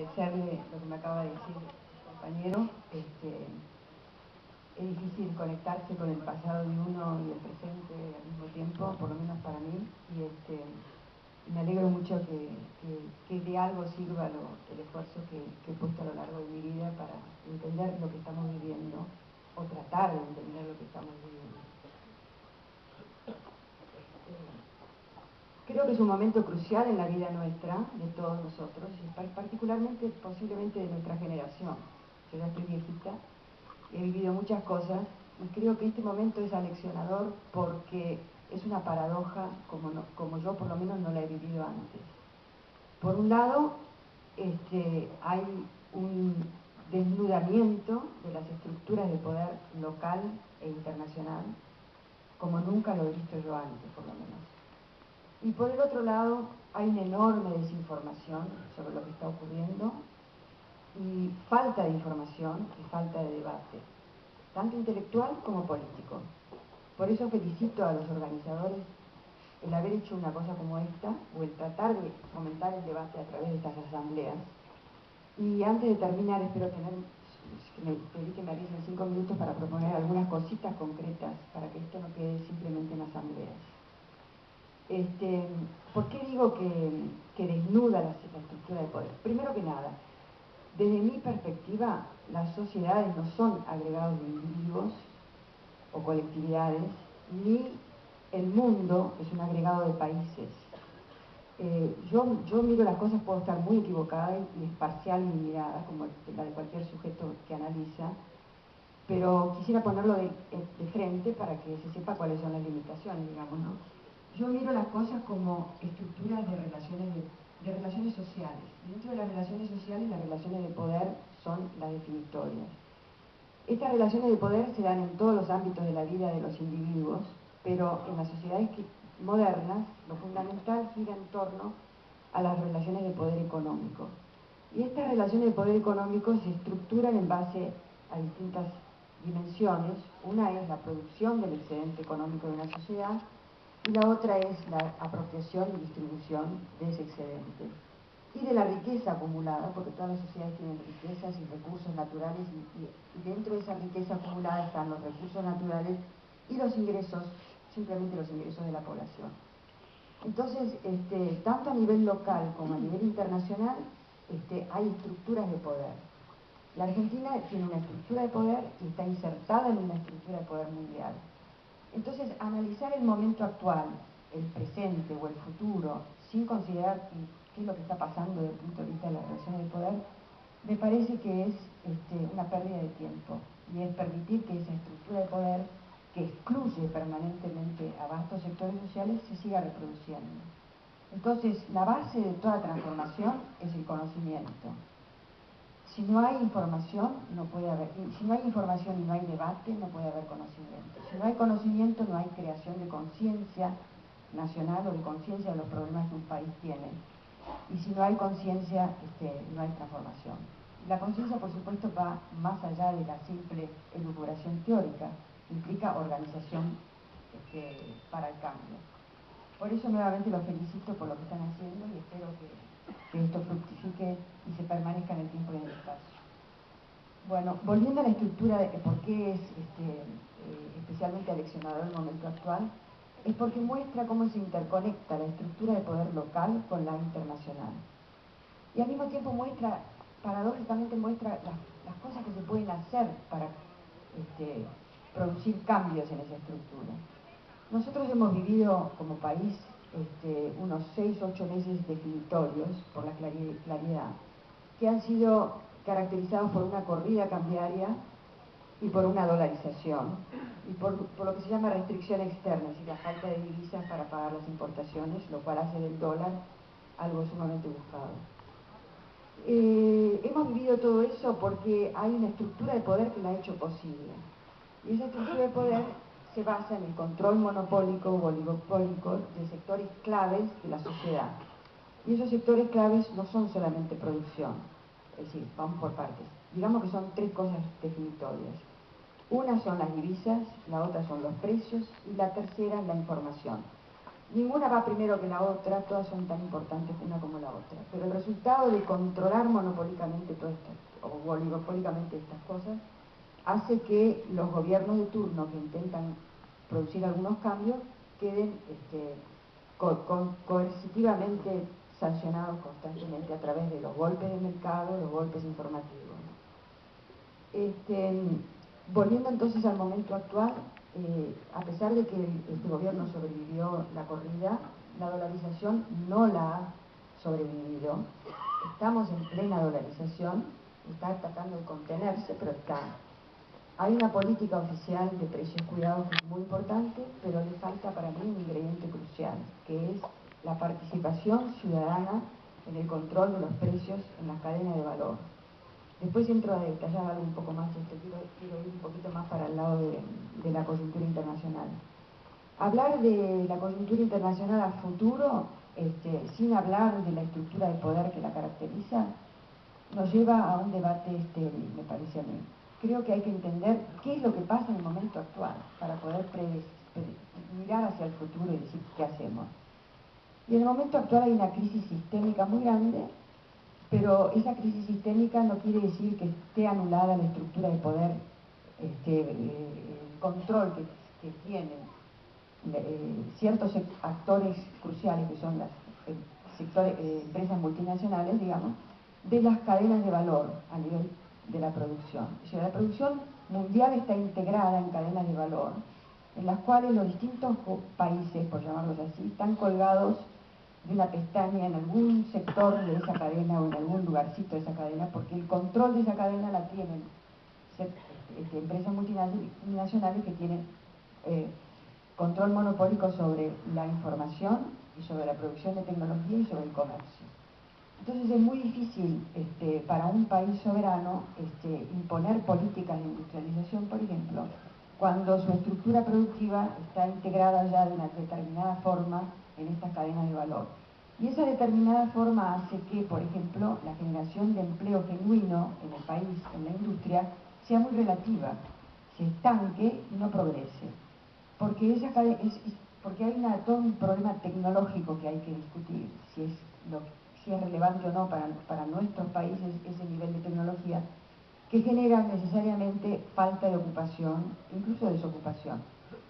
agradecerle lo que me acaba de decir el compañero. Es difícil conectarse con el pasado de uno y el presente al mismo tiempo, por lo menos para mí, y me alegro mucho que de algo sirva el esfuerzo que he puesto a lo largo de mi vida para entender lo que estamos viviendo, o tratar de entender lo que estamos viviendo. Creo que es un momento crucial en la vida nuestra, de todos nosotros, y particularmente, posiblemente de nuestra generación. Yo ya estoy viejita, he vivido muchas cosas, y creo que este momento es aleccionador porque es una paradoja como yo por lo menos no la he vivido antes. Por un lado, hay un desnudamiento de las estructuras de poder local e internacional, como nunca lo he visto yo antes, por lo menos. Y por el otro lado, hay una enorme desinformación sobre lo que está ocurriendo y falta de información y falta de debate, tanto intelectual como político. Por eso felicito a los organizadores el haber hecho una cosa como esta, o el tratar de fomentar el debate a través de estas asambleas. Y antes de terminar, espero pedir que me avisen 5 minutos para proponer algunas cositas concretas, para que esto no quede simplemente en asambleas. ¿Por qué digo que desnuda la estructura de poder? Primero que nada, desde mi perspectiva, las sociedades no son agregados de individuos o colectividades, ni el mundo es un agregado de países. Yo miro las cosas, puedo estar muy equivocada y es parcial mi mirada, como la de cualquier sujeto que analiza, pero quisiera ponerlo de frente para que se sepa cuáles son las limitaciones, digamos, ¿no? Yo miro las cosas como estructuras de relaciones sociales. Dentro de las relaciones sociales, las relaciones de poder son las definitorias. Estas relaciones de poder se dan en todos los ámbitos de la vida de los individuos, pero en las sociedades modernas, lo fundamental gira en torno a las relaciones de poder económico. Y estas relaciones de poder económico se estructuran en base a distintas dimensiones. Una es la producción del excedente económico de una sociedad, y la otra es la apropiación y distribución de ese excedente. Y de la riqueza acumulada, porque todas las sociedades tienen riquezas y recursos naturales, y dentro de esa riqueza acumulada están los recursos naturales y los ingresos, simplemente los ingresos de la población. Entonces, tanto a nivel local como a nivel internacional, hay estructuras de poder. La Argentina tiene una estructura de poder y está insertada en una estructura de poder mundial. Entonces, analizar el momento actual, el presente o el futuro, sin considerar qué es lo que está pasando desde el punto de vista de las relaciones de poder, me parece que es una pérdida de tiempo, y es permitir que esa estructura de poder, que excluye permanentemente a vastos sectores sociales, se siga reproduciendo. Entonces, la base de toda transformación es el conocimiento. Si no hay información, no puede haber, si no hay información y no hay debate, no puede haber conocimiento. Si no hay conocimiento, no hay creación de conciencia nacional o de conciencia de los problemas que un país tiene. Y si no hay conciencia, no hay transformación. La conciencia, por supuesto, va más allá de la simple elucubración teórica, implica organización para el cambio. Por eso nuevamente los felicito por lo que están haciendo y espero que esto fructifique y se permanezca en el tiempo y en el espacio. Bueno, volviendo a la estructura de por qué es especialmente aleccionador el momento actual, es porque muestra cómo se interconecta la estructura de poder local con la internacional. Y al mismo tiempo muestra, paradójicamente muestra las cosas que se pueden hacer para producir cambios en esa estructura. Nosotros hemos vivido como país unos 6-8 meses definitorios por la claridad, que han sido caracterizados por una corrida cambiaria y por una dolarización, y por lo que se llama restricción externa, es decir, la falta de divisas para pagar las importaciones, lo cual hace del dólar algo sumamente buscado. Hemos vivido todo eso porque hay una estructura de poder que lo ha hecho posible. Y esa estructura de poder se basa en el control monopólico o oligopólico de sectores claves de la sociedad. Y esos sectores claves no son solamente producción, es decir, vamos por partes. Digamos que son 3 cosas definitorias. Una son las divisas, la otra son los precios y la tercera es la información. ninguna va primero que la otra, todas son tan importantes una como la otra, pero el resultado de controlar monopólicamente todo esto, o oligopólicamente estas cosas, hace que los gobiernos de turno que intentan producir algunos cambios queden coercitivamente sancionados constantemente a través de los golpes de mercado, los golpes informativos, ¿no? Volviendo entonces al momento actual, a pesar de que este gobierno sobrevivió la corrida, la dolarización no la ha sobrevivido. Estamos en plena dolarización, está tratando de contenerse, pero está. Hay una política oficial de precios cuidados que es muy importante, pero le falta para mí un ingrediente crucial, que es la participación ciudadana en el control de los precios en las cadenas de valor. Después entro a detallar algo un poco más, quiero ir un poquito más para el lado de la coyuntura internacional. Hablar de la coyuntura internacional a futuro, sin hablar de la estructura de poder que la caracteriza, nos lleva a un debate estéril, me parece a mí. Creo que hay que entender qué es lo que pasa en el momento actual para poder mirar hacia el futuro y decir qué hacemos. Y en el momento actual hay una crisis sistémica muy grande, pero esa crisis sistémica no quiere decir que esté anulada la estructura de poder, el control que tienen ciertos actores cruciales, que son las empresas multinacionales, digamos, de las cadenas de valor a nivel de la producción. O sea, la producción mundial está integrada en cadenas de valor, en las cuales los distintos países, por llamarlos así, están colgados de una pestaña en algún sector de esa cadena o en algún lugarcito de esa cadena, porque el control de esa cadena la tienen empresas multinacionales que tienen control monopólico sobre la información y sobre la producción de tecnología y sobre el comercio. Entonces es muy difícil para un país soberano imponer políticas de industrialización, por ejemplo, cuando su estructura productiva está integrada ya de una determinada forma en estas cadenas de valor. Y esa determinada forma hace que, por ejemplo, la generación de empleo genuino en el país, en la industria, sea muy relativa, se estanque y no progrese. Porque, porque hay todo un problema tecnológico que hay que discutir, si es relevante o no para nuestros países ese nivel de tecnología, que genera necesariamente falta de ocupación, incluso desocupación.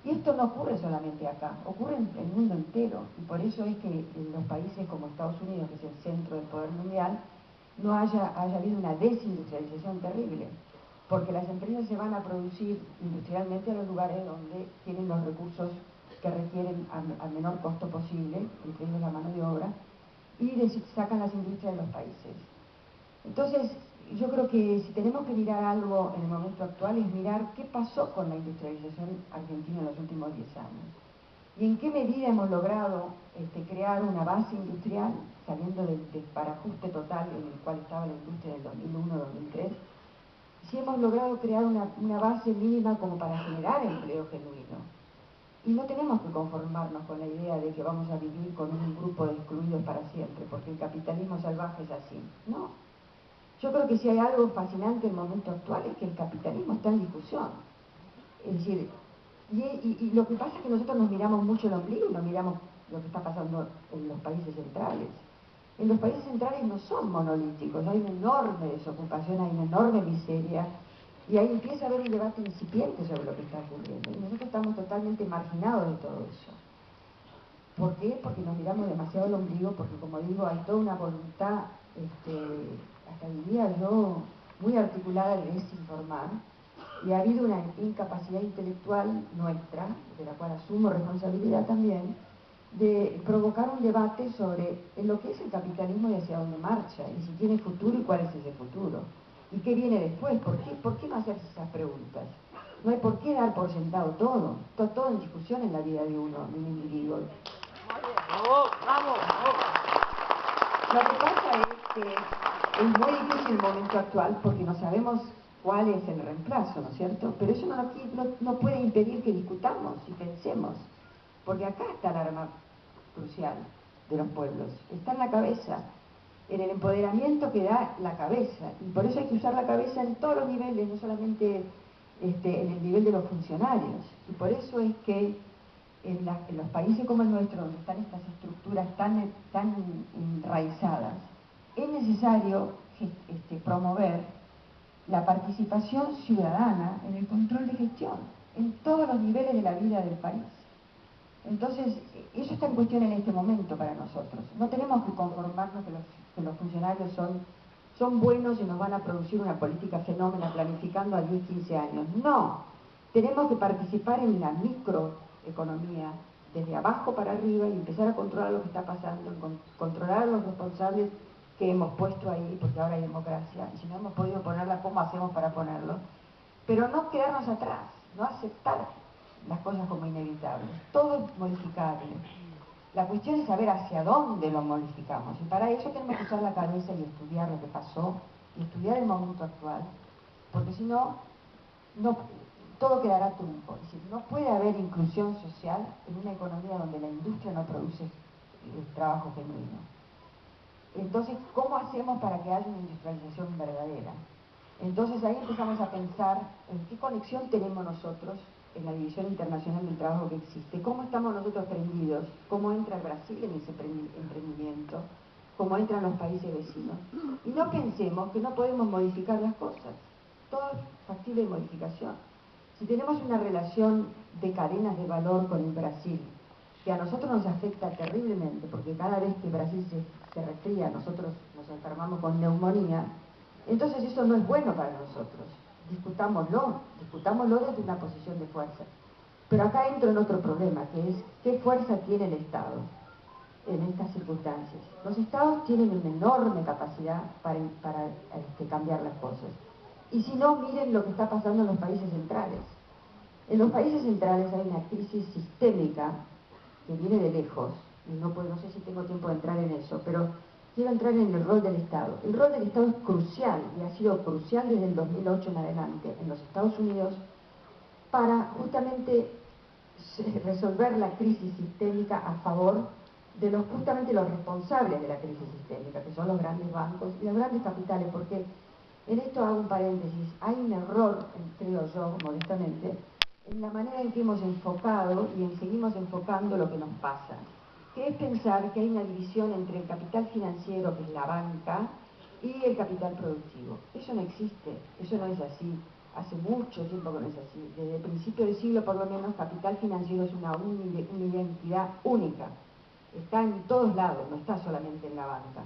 Y esto no ocurre solamente acá, ocurre en el mundo entero, y por eso es que en los países como Estados Unidos, que es el centro del poder mundial, no haya habido una desindustrialización terrible, porque las empresas se van a producir industrialmente a los lugares donde tienen los recursos que requieren al menor costo posible, entre ellos la mano de obra, y sacan las industrias de los países. Entonces, yo creo que si tenemos que mirar algo en el momento actual es mirar qué pasó con la industrialización argentina en los últimos 10 años. Y en qué medida hemos logrado crear una base industrial, saliendo del desbarajuste total en el cual estaba la industria en el 2001-2003, si hemos logrado crear una base mínima como para generar empleo genuino. Y no tenemos que conformarnos con la idea de que vamos a vivir con un grupo de excluidos para siempre, porque el capitalismo salvaje es así. No. Yo creo que si hay algo fascinante en el momento actual es que el capitalismo está en discusión. Es decir, y lo que pasa es que nosotros nos miramos mucho el ombligo y no miramos lo que está pasando en los países centrales. En los países centrales no son monolíticos, hay una enorme desocupación, hay una enorme miseria, y ahí empieza a haber un debate incipiente sobre lo que está ocurriendo. Y nosotros estamos totalmente marginados de todo eso. ¿Por qué? Porque nos miramos demasiado el ombligo, porque como digo, hay toda una voluntad, hasta diría yo, muy articulada de desinformar, y ha habido una incapacidad intelectual nuestra, de la cual asumo responsabilidad también, de provocar un debate sobre lo que es el capitalismo y hacia dónde marcha, y si tiene futuro y cuál es ese futuro, y qué viene después. ¿Por qué no hacerse esas preguntas? No hay por qué dar por sentado todo, está todo en discusión en la vida de uno, de un individuo. Lo que pasa es que es muy difícil el momento actual porque no sabemos cuál es el reemplazo, ¿no es cierto? Pero eso no puede impedir que discutamos y pensemos, porque acá está el arma crucial de los pueblos, está en la cabeza, en el empoderamiento que da la cabeza, y por eso hay que usar la cabeza en todos los niveles, no solamente en el nivel de los funcionarios, y por eso es que en los países como el nuestro, donde están estas estructuras tan enraizadas, es necesario promover la participación ciudadana en el control de gestión, en todos los niveles de la vida del país. Entonces, eso está en cuestión en este momento para nosotros. No tenemos que conformarnos que los funcionarios son buenos y nos van a producir una política fenómena planificando a 10, 15 años. No, tenemos que participar en la microeconomía, desde abajo para arriba, y empezar a controlar lo que está pasando, controlar a los responsables que hemos puesto ahí, porque ahora hay democracia, y si no hemos podido ponerla, ¿cómo hacemos para ponerlo? Pero no quedarnos atrás, no aceptar las cosas como inevitables. Todo es modificable. La cuestión es saber hacia dónde lo modificamos, y para eso tenemos que usar la cabeza y estudiar lo que pasó, y estudiar el momento actual, porque si no, todo quedará trunco. Es decir, no puede haber inclusión social en una economía donde la industria no produce trabajo genuino. Entonces, ¿cómo hacemos para que haya una industrialización verdadera? Entonces ahí empezamos a pensar en qué conexión tenemos nosotros en la división internacional del trabajo que existe, cómo estamos nosotros prendidos, cómo entra Brasil en ese emprendimiento, cómo entran los países vecinos. Y no pensemos que no podemos modificar las cosas, todo es factible de modificación. Si tenemos una relación de cadenas de valor con el Brasil, que a nosotros nos afecta terriblemente, porque cada vez que Brasil se resfría, nosotros nos enfermamos con neumonía, entonces eso no es bueno para nosotros. Discutámoslo desde una posición de fuerza. Pero acá entro en otro problema, que es qué fuerza tiene el Estado en estas circunstancias. Los Estados tienen una enorme capacidad para cambiar las cosas. Y si no, miren lo que está pasando en los países centrales. En los países centrales hay una crisis sistémica que viene de lejos, y no sé si tengo tiempo de entrar en eso, pero quiero entrar en el rol del Estado. El rol del Estado es crucial, y ha sido crucial desde el 2008 en adelante en los Estados Unidos, para justamente resolver la crisis sistémica a favor de justamente los responsables de la crisis sistémica, que son los grandes bancos y los grandes capitales, porque en esto hago un paréntesis, hay un error, creo yo, modestamente, en la manera en que hemos enfocado y seguimos enfocando lo que nos pasa, que es pensar que hay una división entre el capital financiero, que es la banca, y el capital productivo. Eso no existe, eso no es así. Hace mucho tiempo que no es así. Desde el principio del siglo, por lo menos, capital financiero es una identidad única. Está en todos lados, no está solamente en la banca.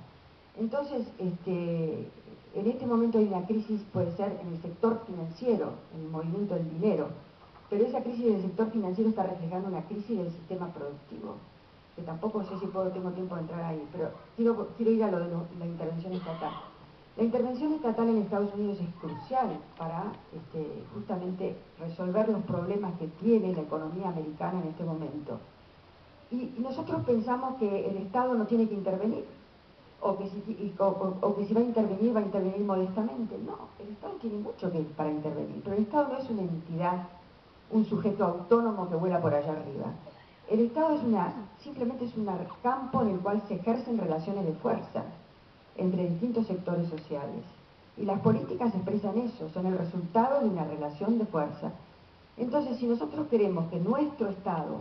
Entonces, en este momento hay una crisis, puede ser en el sector financiero, en el movimiento del dinero, pero esa crisis del sector financiero está reflejando una crisis del sistema productivo, que tampoco sé si tengo tiempo de entrar ahí, pero quiero ir a lo de la intervención estatal. La intervención estatal en Estados Unidos es crucial para justamente resolver los problemas que tiene la economía americana en este momento. Y nosotros pensamos que el Estado no tiene que intervenir, o que si va a intervenir modestamente. No, el Estado tiene mucho para intervenir, pero el Estado no es una entidad, un sujeto autónomo que vuela por allá arriba. El Estado simplemente es un campo en el cual se ejercen relaciones de fuerza entre distintos sectores sociales. Y las políticas expresan eso, son el resultado de una relación de fuerza. Entonces, si nosotros queremos que nuestro Estado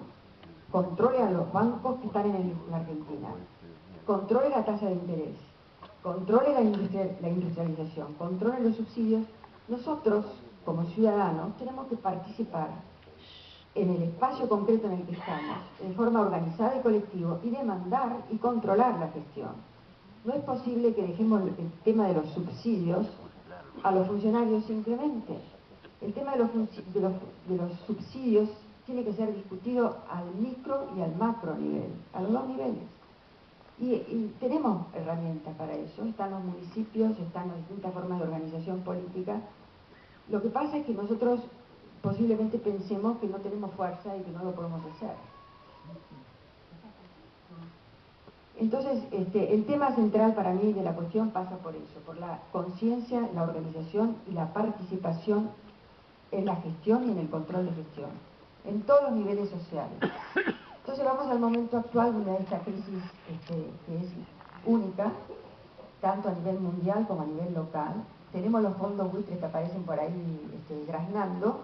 controle a los bancos que están en la Argentina, controle la tasa de interés, controle la industrialización, controle los subsidios, nosotros, como ciudadanos, tenemos que participar en el espacio concreto en el que estamos, de forma organizada y colectiva, y demandar y controlar la gestión. No es posible que dejemos el tema de los subsidios a los funcionarios simplemente. El tema de los subsidios tiene que ser discutido al micro y al macro nivel, a los dos niveles. Y tenemos herramientas para eso, están los municipios, están las distintas formas de organización política. Lo que pasa es que nosotros posiblemente pensemos que no tenemos fuerza y que no lo podemos hacer. Entonces, el tema central para mí de la cuestión pasa por eso, por la conciencia, la organización y la participación en la gestión y en el control de gestión, en todos los niveles sociales. Entonces vamos al momento actual donde hay esta crisis que es única, tanto a nivel mundial como a nivel local. Tenemos los fondos buitres que aparecen por ahí graznando,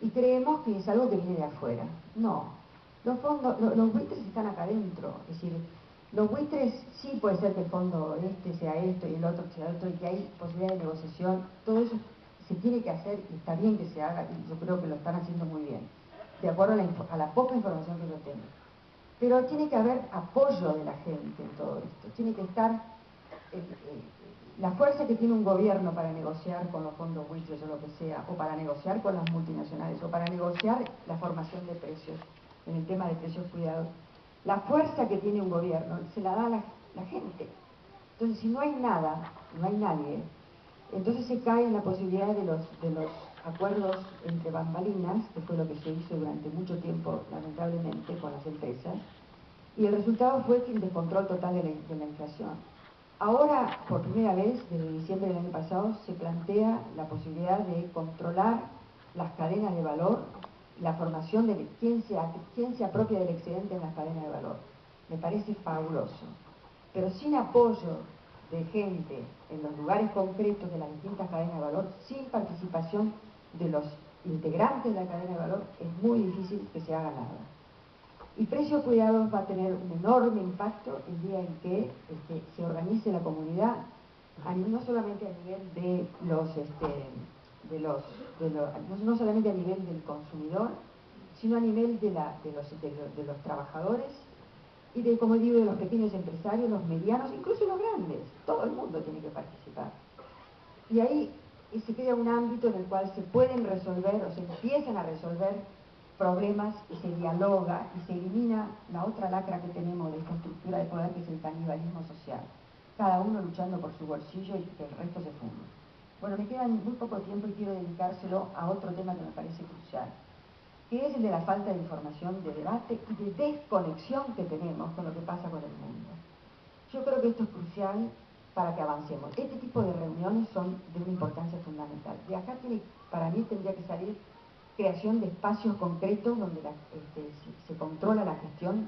y creemos que es algo que viene de afuera. No, Los fondos, los buitres están acá adentro, es decir, los buitres sí puede ser que el fondo este sea esto y el otro sea otro y que hay posibilidad de negociación, todo eso se tiene que hacer y está bien que se haga y yo creo que lo están haciendo muy bien, de acuerdo a la poca información que yo tengo. Pero tiene que haber apoyo de la gente en todo esto, tiene que estar la fuerza que tiene un gobierno para negociar con los fondos buitres o lo que sea, o para negociar con las multinacionales, o para negociar la formación de precios, en el tema de precios cuidados, la fuerza que tiene un gobierno se la da la gente. Entonces, si no hay nada, no hay nadie, entonces se cae en la posibilidad de los acuerdos entre bambalinas, que fue lo que se hizo durante mucho tiempo, lamentablemente, con las empresas, y el resultado fue que el descontrol total de la inflación. Ahora, por primera vez, desde diciembre del año pasado, se plantea la posibilidad de controlar las cadenas de valor, la formación de quién se apropia del excedente en las cadenas de valor. Me parece fabuloso. Pero sin apoyo de gente en los lugares concretos de las distintas cadenas de valor, sin participación de los integrantes de la cadena de valor, es muy difícil que se haga nada. Y Precios Cuidados va a tener un enorme impacto el día en que se organice la comunidad, no solamente a nivel de no solamente a nivel del consumidor, sino a nivel de los trabajadores y de, como digo, de los pequeños empresarios, los medianos, incluso los grandes. Todo el mundo tiene que participar. Y ahí se crea un ámbito en el cual se pueden resolver o se empiezan a resolver problemas y se dialoga y se elimina la otra lacra que tenemos de esta estructura de poder, que es el canibalismo social. Cada uno luchando por su bolsillo y que el resto se funde. Bueno, me queda muy poco tiempo y quiero dedicárselo a otro tema que me parece crucial, que es el de la falta de información, de debate y de desconexión que tenemos con lo que pasa con el mundo. Yo creo que esto es crucial para que avancemos. Este tipo de reuniones son de una importancia fundamental. De acá para mí tendría que salir creación de espacios concretos donde se controla la gestión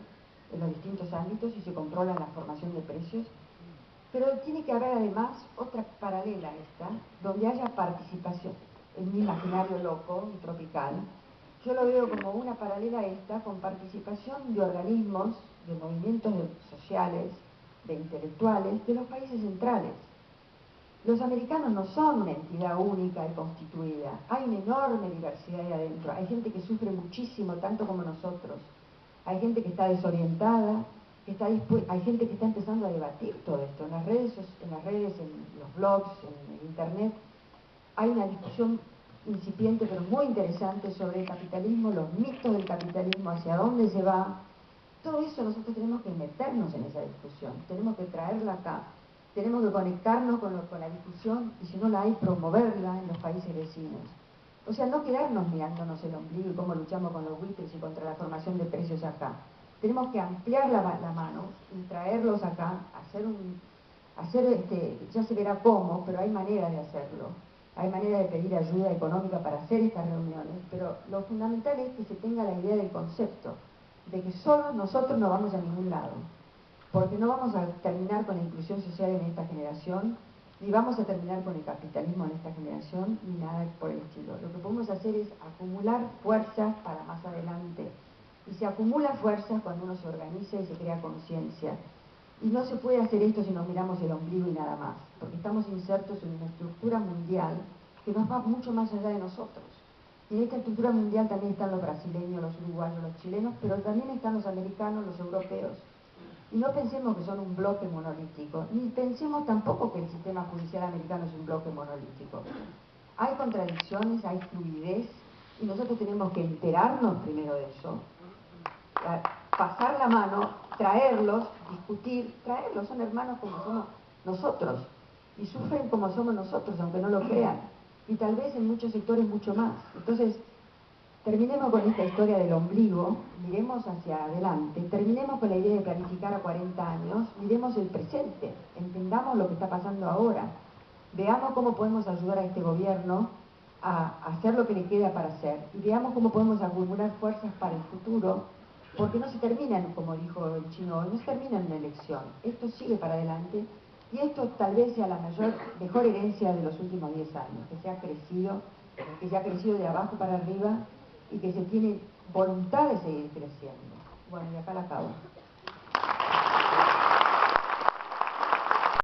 en los distintos ámbitos y se controla la formación de precios. Pero tiene que haber además otra paralela a esta, donde haya participación, en mi imaginario loco y tropical. Yo lo veo como una paralela a esta, con participación de organismos, de movimientos sociales, de intelectuales, de los países centrales. Los americanos no son una entidad única y constituida. Hay una enorme diversidad ahí adentro. Hay gente que sufre muchísimo, tanto como nosotros. Hay gente que está desorientada, hay gente que está empezando a debatir todo esto. En las redes, en los blogs, en el internet, hay una discusión incipiente pero muy interesante sobre el capitalismo, los mitos del capitalismo, hacia dónde se va. Todo eso nosotros tenemos que meternos en esa discusión, tenemos que traerla acá, tenemos que conectarnos con la discusión y si no la hay, promoverla en los países vecinos. O sea, no quedarnos mirándonos el ombligo y cómo luchamos con los buitres y contra la formación de precios acá. Tenemos que ampliar la mano y traerlos acá, ya se verá cómo, pero hay manera de hacerlo. Hay manera de pedir ayuda económica para hacer estas reuniones, pero lo fundamental es que se tenga la idea del concepto, de que solo nosotros no vamos a ningún lado, porque no vamos a terminar con la inclusión social en esta generación, ni vamos a terminar con el capitalismo en esta generación, ni nada por el estilo. Lo que podemos hacer es acumular fuerzas para más adelante. Y se acumula fuerzas cuando uno se organiza y se crea conciencia. Y no se puede hacer esto si nos miramos el ombligo y nada más, porque estamos insertos en una estructura mundial que nos va mucho más allá de nosotros. Y en esta estructura mundial también están los brasileños, los uruguayos, los chilenos, pero también están los americanos, los europeos. Y no pensemos que son un bloque monolítico, ni pensemos tampoco que el sistema judicial americano es un bloque monolítico. Hay contradicciones, hay fluidez, y nosotros tenemos que enterarnos primero de eso, pasar la mano, traerlos, discutir, traerlos, son hermanos como somos nosotros, y sufren como somos nosotros, aunque no lo crean, y tal vez en muchos sectores mucho más. Entonces, terminemos con esta historia del ombligo, miremos hacia adelante, terminemos con la idea de planificar a 40 años, miremos el presente, entendamos lo que está pasando ahora, veamos cómo podemos ayudar a este gobierno a hacer lo que le queda para hacer, y veamos cómo podemos acumular fuerzas para el futuro, porque no se terminan, como dijo el chino hoy, no se termina en una elección, esto sigue para adelante, y esto tal vez sea la mejor herencia de los últimos 10 años, que se ha crecido de abajo para arriba, y que se tiene voluntad de seguir creciendo. Bueno, y acá la acabo.